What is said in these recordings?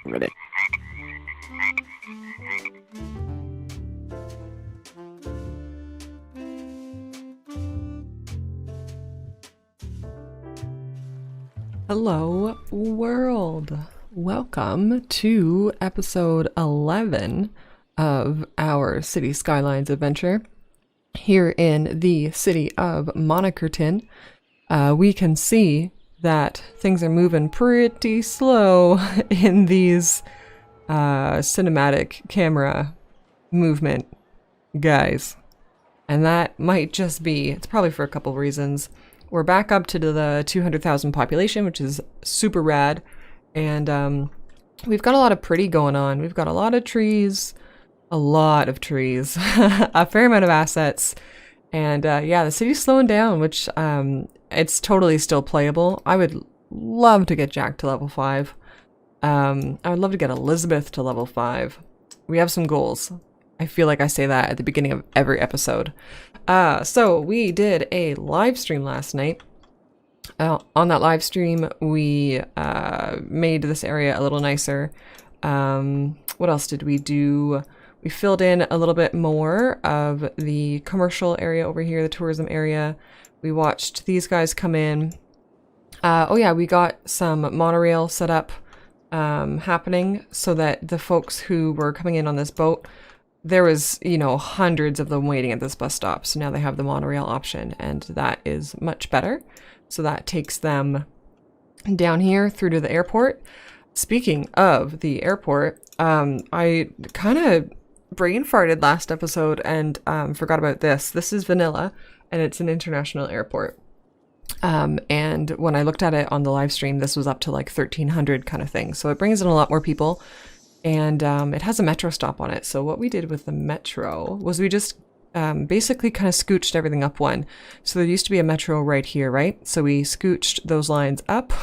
Ready. Hello, world. Welcome to episode 11 of our City Skylines adventure. Here in the city of Monikerton, we can see that things are moving pretty slow in these cinematic camera movement guys. And that might just be, it's probably for a couple of reasons. We're back up to the 200,000 population, which is super rad. And we've got a lot of pretty going on. We've got a lot of trees, a fair amount of assets. And yeah, the city's slowing down, which it's totally still playable. I would love to get Jack to level 5. I would love to get Elizabeth to level 5. We have some goals. I feel like I say that at the beginning of every episode. So we did a live stream last night. On that live stream, we made this area a little nicer. What else did we do? We filled in a little bit more of the commercial area over here, the tourism area. We watched these guys come in. Oh yeah, we got some monorail set up happening so that the folks who were coming in on this boat, there was, you know, hundreds of them waiting at this bus stop. So now they have the monorail option, and that is much better. So that takes them down here through to the airport. Speaking of the airport, I kind of brain farted last episode and forgot about this. This is Vanilla, and it's an international airport. And when I looked at it on the live stream, this was up to like 1,300 kind of thing. So it brings in a lot more people. And it has a metro stop on it. So what we did with the metro was we just basically kind of scooched everything up one. So there used to be a metro right here, right? So we scooched those lines up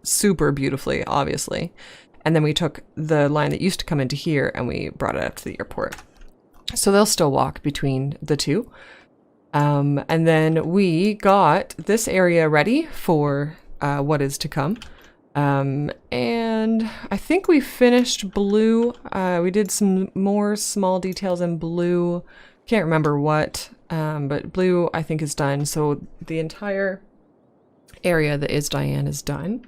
super beautifully, obviously. And then we took the line that used to come into here and we brought it up to the airport. So they'll still walk between the two. And then we got this area ready for what is to come. And I think we finished blue. We did some more small details in blue. Can't remember what, but blue I think is done. So the entire area that is Diane is done.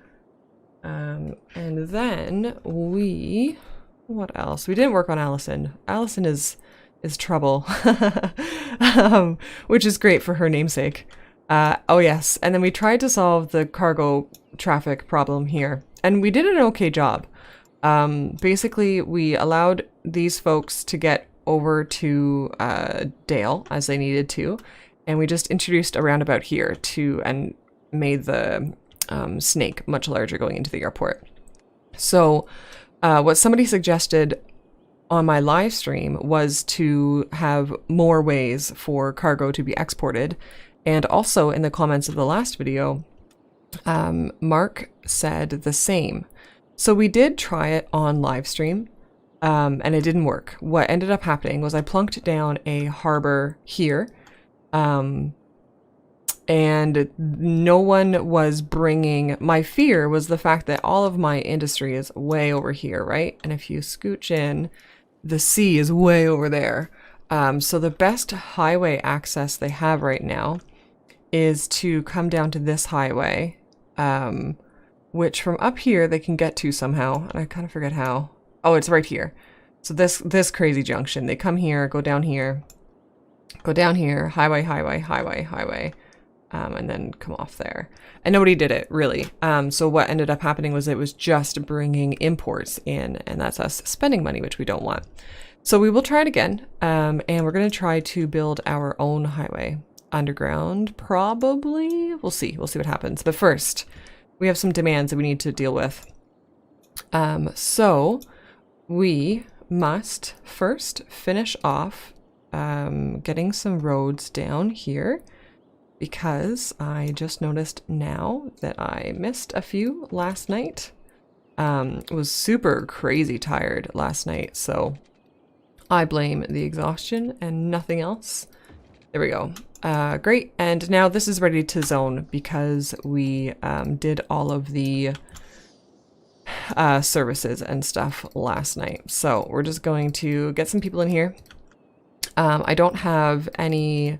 And then what else? We didn't work on Allison. Allison is trouble, which is great for her namesake. Oh yes, and then we tried to solve the cargo traffic problem here, and we did an okay job. Basically, we allowed these folks to get over to Dale as they needed to, and we just introduced a roundabout here and made the snake much larger going into the airport. So what somebody suggested on my live stream was to have more ways for cargo to be exported. And also in the comments of the last video, Mark said the same. So we did try it on live stream, and it didn't work. What ended up happening was I plunked down a harbor here, and no one was bringing. My fear was the fact that all of my industry is way over here, right? And if you scooch in, the sea is way over there. So the best highway access they have right now is to come down to this highway, which from up here they can get to somehow. And I kind of forget how. Oh, it's right here. So this crazy junction. They come here, go down here, highway, and then come off there. And nobody did it, really. So what ended up happening was it was just bringing imports in, and that's us spending money, which we don't want. So we will try it again, and we're going to try to build our own highway. Underground, probably. We'll see what happens. But first, we have some demands that we need to deal with. So we must first finish off getting some roads down here, because I just noticed now that I missed a few last night. Was super crazy tired last night, so I blame the exhaustion and nothing else. There we go. Great. And now this is ready to zone because we did all of the services and stuff last night. So we're just going to get some people in here. I don't have any,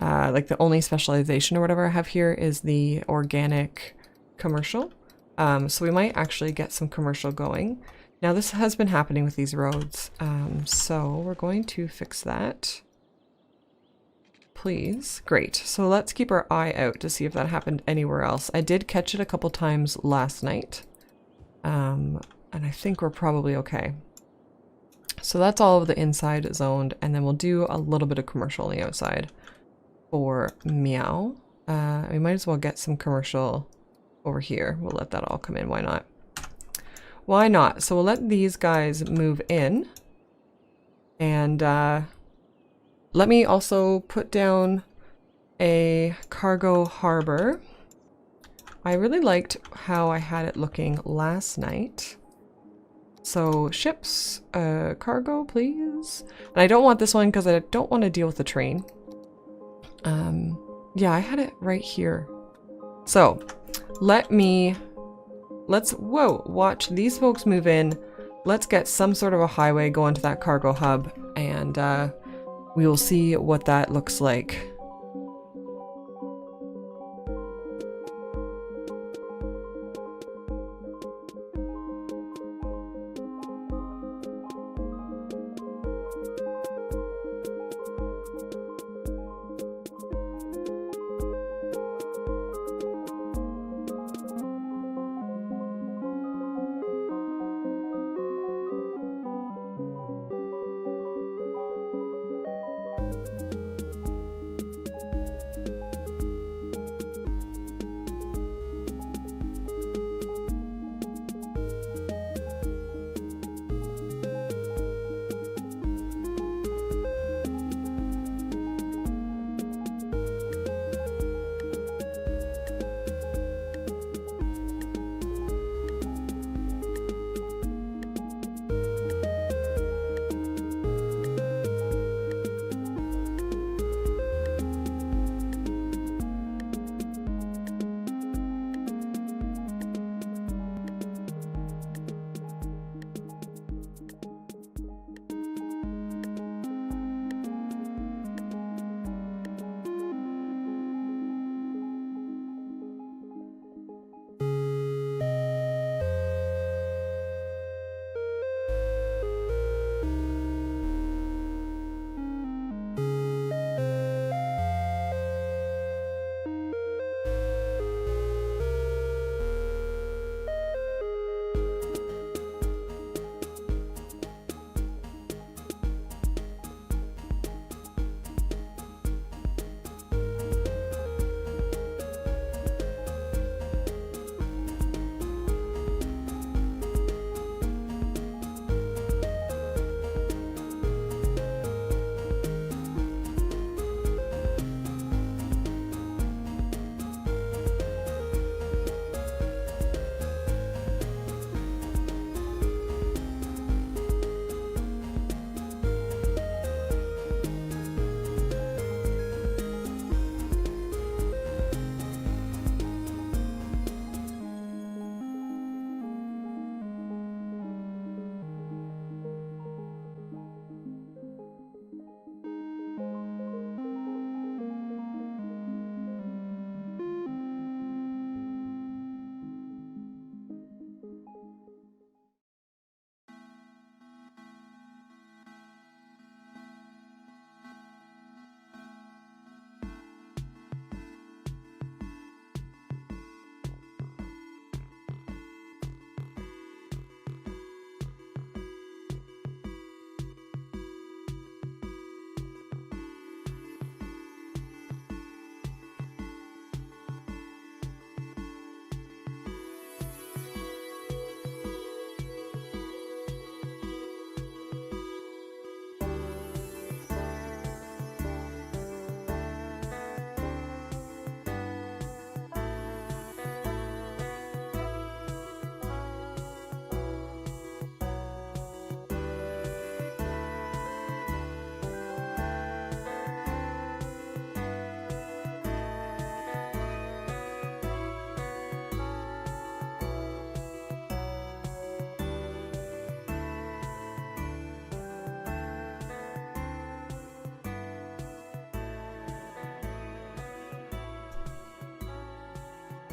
like the only specialization or whatever I have here is the organic commercial. So we might actually get some commercial going. Now this has been happening with these roads. So we're going to fix that. Please. Great. So let's keep our eye out to see if that happened anywhere else. I did catch it a couple times last night. And I think we're probably okay. So that's all of the inside zoned, and then we'll do a little bit of commercial on the outside for Meow. We might as well get some commercial over here. We'll let that all come in. Why not? Why not? So we'll let these guys move in. And let me also put down a cargo harbor. I really liked how I had it looking last night. So ships, cargo, please. And I don't want this one because I don't want to deal with the train. Yeah, I had it right here. So whoa, watch these folks move in. Let's get some sort of a highway going to that cargo hub, and we will see what that looks like.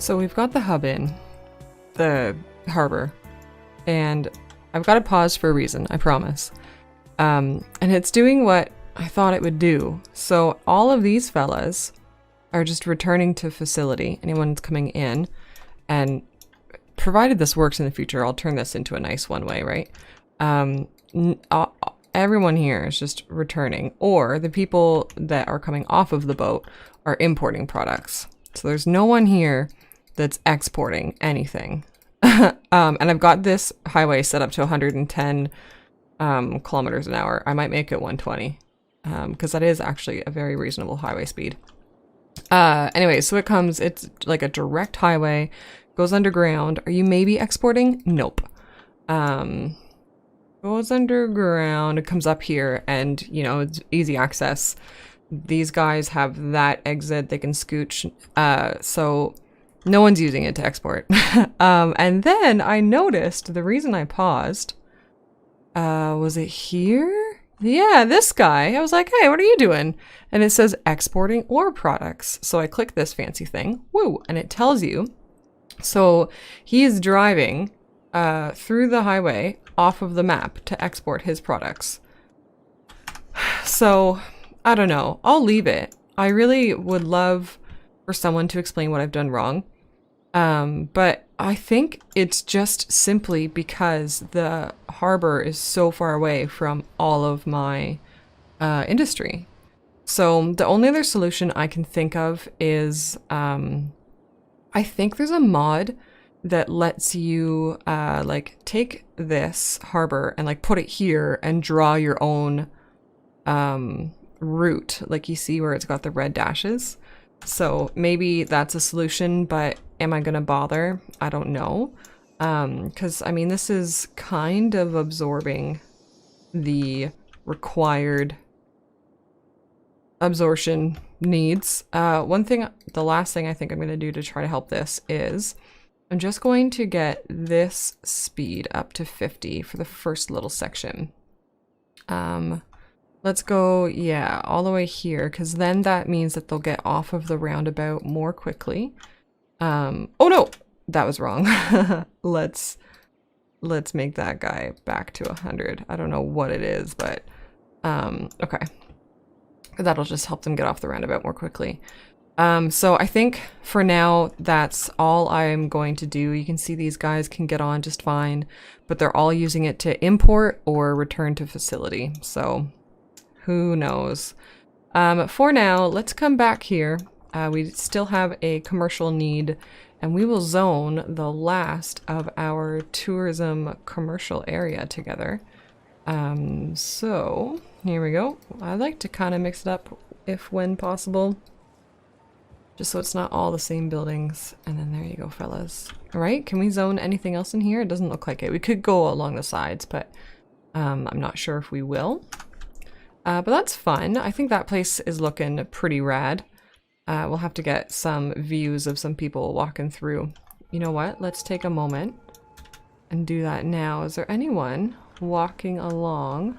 So we've got the hub in, the harbor, and I've got it paused for a reason, I promise. And it's doing what I thought it would do. So all of these fellas are just returning to facility, anyone coming in, and provided this works in the future, I'll turn this into a nice one-way, right? Everyone here is just returning, or the people that are coming off of the boat are importing products. So there's no one here that's exporting anything. And I've got this highway set up to 110 kilometers an hour. I might make it 120 because that is actually a very reasonable highway speed. Anyway, so it's like a direct highway, goes underground. Are you maybe exporting? Nope. Goes underground, it comes up here, and you know, it's easy access. These guys have that exit, they can scooch, so no one's using it to export. And then I noticed the reason I paused, was it here? Yeah, this guy. I was like, hey, what are you doing? And it says exporting ore products. So I click this fancy thing, woo, and it tells you. So he is driving through the highway off of the map to export his products. So I don't know. I'll leave it. I really would love for someone to explain what I've done wrong. But I think it's just simply because the harbor is so far away from all of my industry. So the only other solution I can think of is I think there's a mod that lets you like take this harbor and like put it here and draw your own route, like you see where it's got the red dashes. So maybe that's a solution, but am I gonna bother? I don't know. Because I mean, this is kind of absorbing the required absorption needs. The last thing I think I'm gonna do to try to help this is I'm just going to get this speed up to 50 for the first little section. Let's go, yeah, all the way here, because then that means that they'll get off of the roundabout more quickly. Oh no, that was wrong. Let's make that guy back to 100. I don't know what it is, but okay. That'll just help them get off the roundabout more quickly. So I think for now, that's all I'm going to do. You can see these guys can get on just fine, but they're all using it to import or return to facility. So who knows? For now, let's come back here. We still have a commercial need, and we will zone the last of our tourism commercial area together. So here we go. I like to kind of mix it up when possible, just so it's not all the same buildings. And then there you go, fellas. All right, can we zone anything else in here? It doesn't look like it. We could go along the sides, but I'm not sure if we will. But that's fun. I think that place is looking pretty rad. We'll have to get some views of some people walking through. You know what? Let's take a moment and do that now. Is there anyone walking along?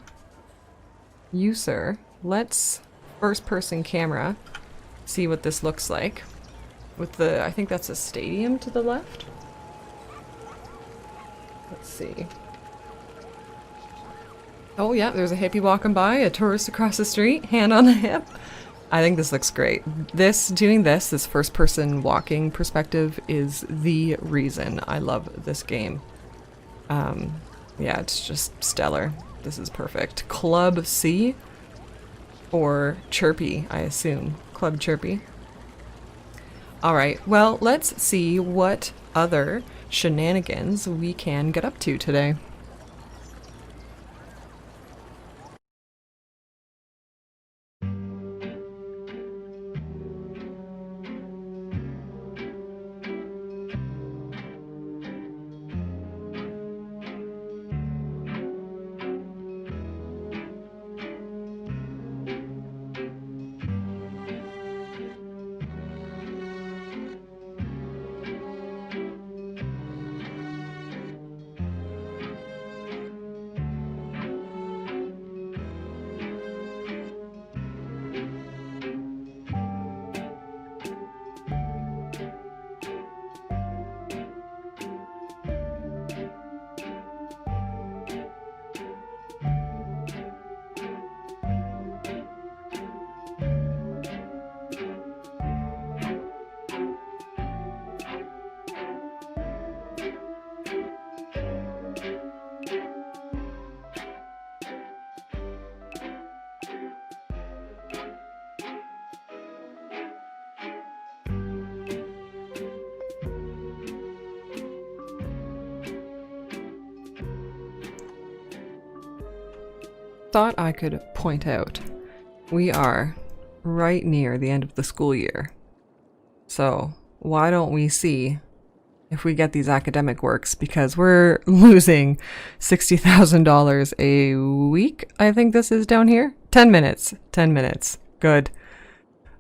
You, sir. Let's first-person camera see what this looks like. With the, I think that's a stadium to the left. Let's see. Oh yeah, there's a hippie walking by, a tourist across the street, hand on the hip. I think this looks great. Doing this first-person walking perspective is the reason I love this game. Yeah, it's just stellar. This is perfect. Club C? Or Chirpy, I assume. Club Chirpy. Alright, well, let's see what other shenanigans we can get up to today. thought I could point out, we are right near the end of the school year. So why don't we see if we get these academic works, because we're losing $60,000 a week. I think this is down here. 10 minutes. Good.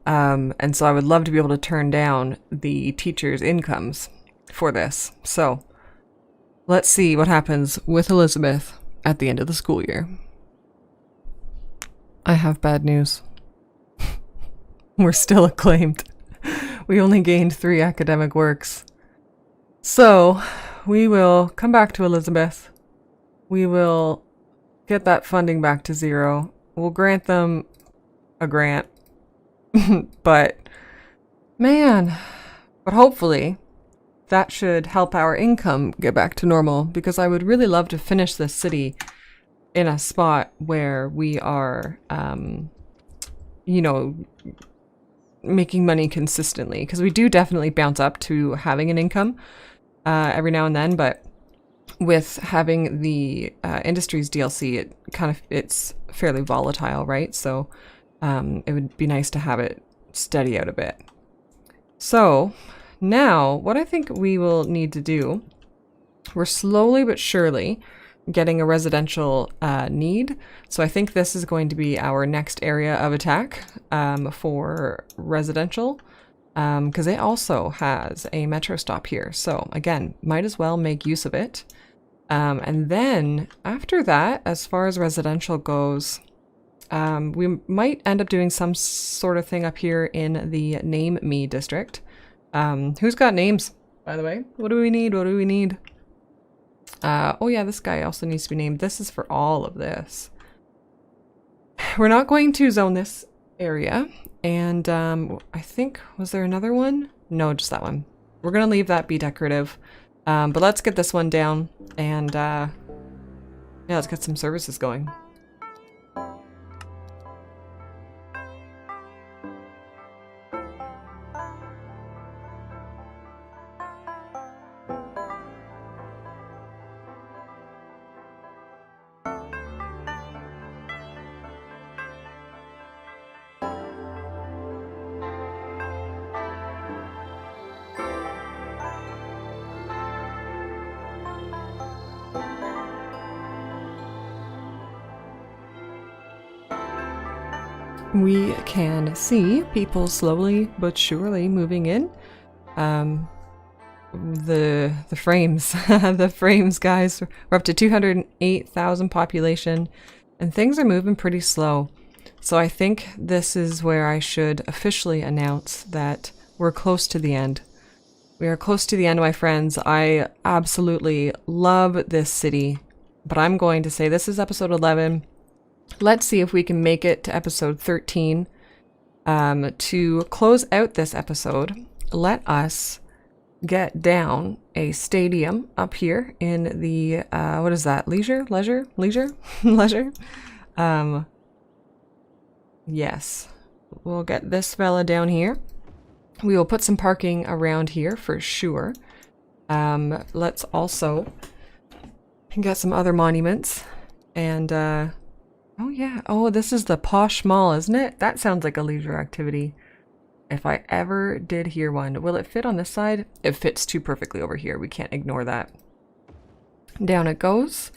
And so I would love to be able to turn down the teachers' incomes for this. So let's see what happens with Elizabeth at the end of the school year. I have bad news. We're still acclaimed. We only gained 3 academic works. So we will come back to Elizabeth. We will get that funding back to 0. We'll grant them a grant. But hopefully that should help our income get back to normal, because I would really love to finish this city in a spot where we are, you know, making money consistently, because we do definitely bounce up to having an income every now and then, but with having the industries DLC, it's fairly volatile, right? So it would be nice to have it steady out a bit. So now what I think we will need to do, we're slowly but surely getting a residential need. So I think this is going to be our next area of attack for residential, because it also has a metro stop here. So again, might as well make use of it. And then after that, as far as residential goes, we might end up doing some sort of thing up here in the Name Me district. Who's got names, by the way? What do we need? Oh yeah, this guy also needs to be named. This is for all of this. We're not going to zone this area. And I think, was there another one? No, just that one. We're going to leave that be decorative. But let's get this one down. And yeah, let's get some services going. We can see people slowly but surely moving in. The frames, the frames, guys. We're up to 208,000 population, and things are moving pretty slow. So I think this is where I should officially announce that we're close to the end. We are close to the end, my friends. I absolutely love this city, but I'm going to say this is episode 11. Let's see if we can make it to episode 13. To close out this episode, let us get down a stadium up here in the, what is that? Leisure? Yes. We'll get this fella down here. We will put some parking around here for sure. Let's also get some other monuments. And, oh yeah. Oh, this is the posh mall, isn't it? That sounds like a leisure activity. If I ever did hear one. Will it fit on this side? It fits too perfectly over here. We can't ignore that. Down it goes.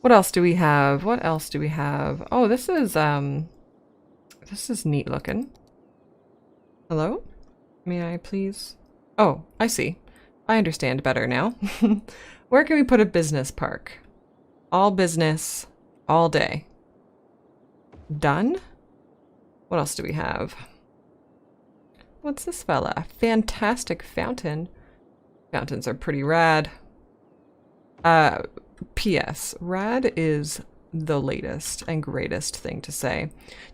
What else do we have? Oh, this is neat looking. Hello? May I please? Oh, I see. I understand better now. Where can we put a business park? All business, all day. Done? What else do we have? What's this fella? Fantastic fountain. Fountains are pretty rad. P.S. Rad is the latest and greatest thing to say.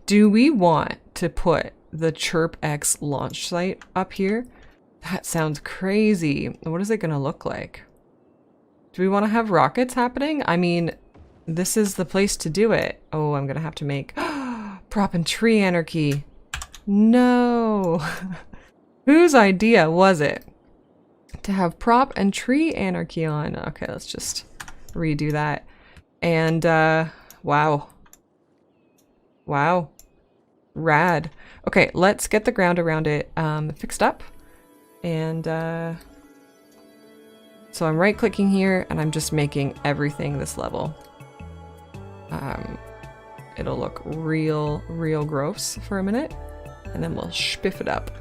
Do we want to put the Chirp X launch site up here? That sounds crazy. What is it going to look like? Do we want to have rockets happening? I mean, this is the place to do it. Oh, I'm going to have to make prop and tree anarchy. No. Whose idea was it to have prop and tree anarchy on? Okay, let's just redo that. And wow. Wow. Rad. Okay, let's get the ground around it fixed up. And so I'm right clicking here and I'm just making everything this level. It'll look real gross for a minute and then we'll spiff it up.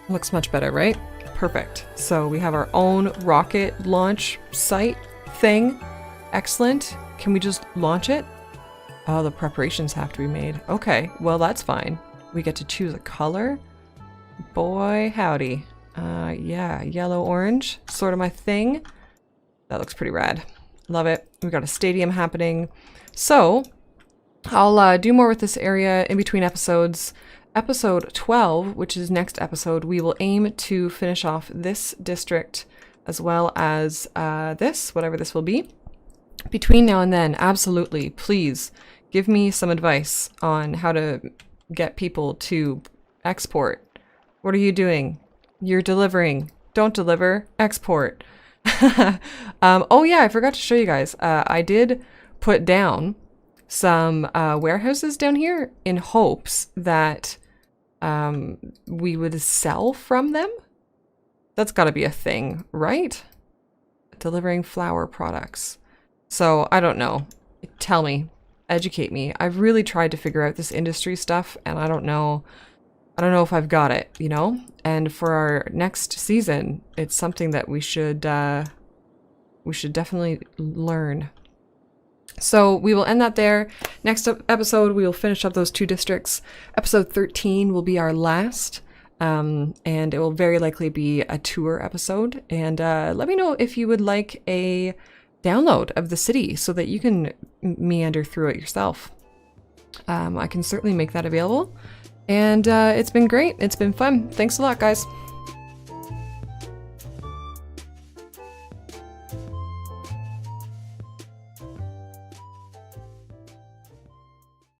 Looks much better, right? Perfect. So we have our own rocket launch site thing. Excellent. Can we just launch it? Oh, the preparations have to be made. Okay, well that's fine. We get to choose a color. Boy, howdy. Yeah, yellow, orange, sort of my thing. That looks pretty rad. Love it. We got a stadium happening. So I'll do more with this area in between episodes. Episode 12, which is next episode, we will aim to finish off this district as well as this, whatever this will be. Between now and then, absolutely, please give me some advice on how to get people to export. What are you doing? You're delivering. Don't deliver. Export. Oh yeah, I forgot to show you guys. I did put down some warehouses down here in hopes that we would sell from them. That's got to be a thing, right? Delivering flower products. So I don't know. Tell me, educate me. I've really tried to figure out this industry stuff and I don't know if I've got it, you know? And for our next season, it's something that we should definitely learn. So we will end that there. Next episode, we will finish up those 2 districts. Episode 13 will be our last, and it will very likely be a tour episode. And let me know if you would like a download of the city so that you can meander through it yourself. I can certainly make that available. And it's been great. It's been fun. Thanks a lot, guys.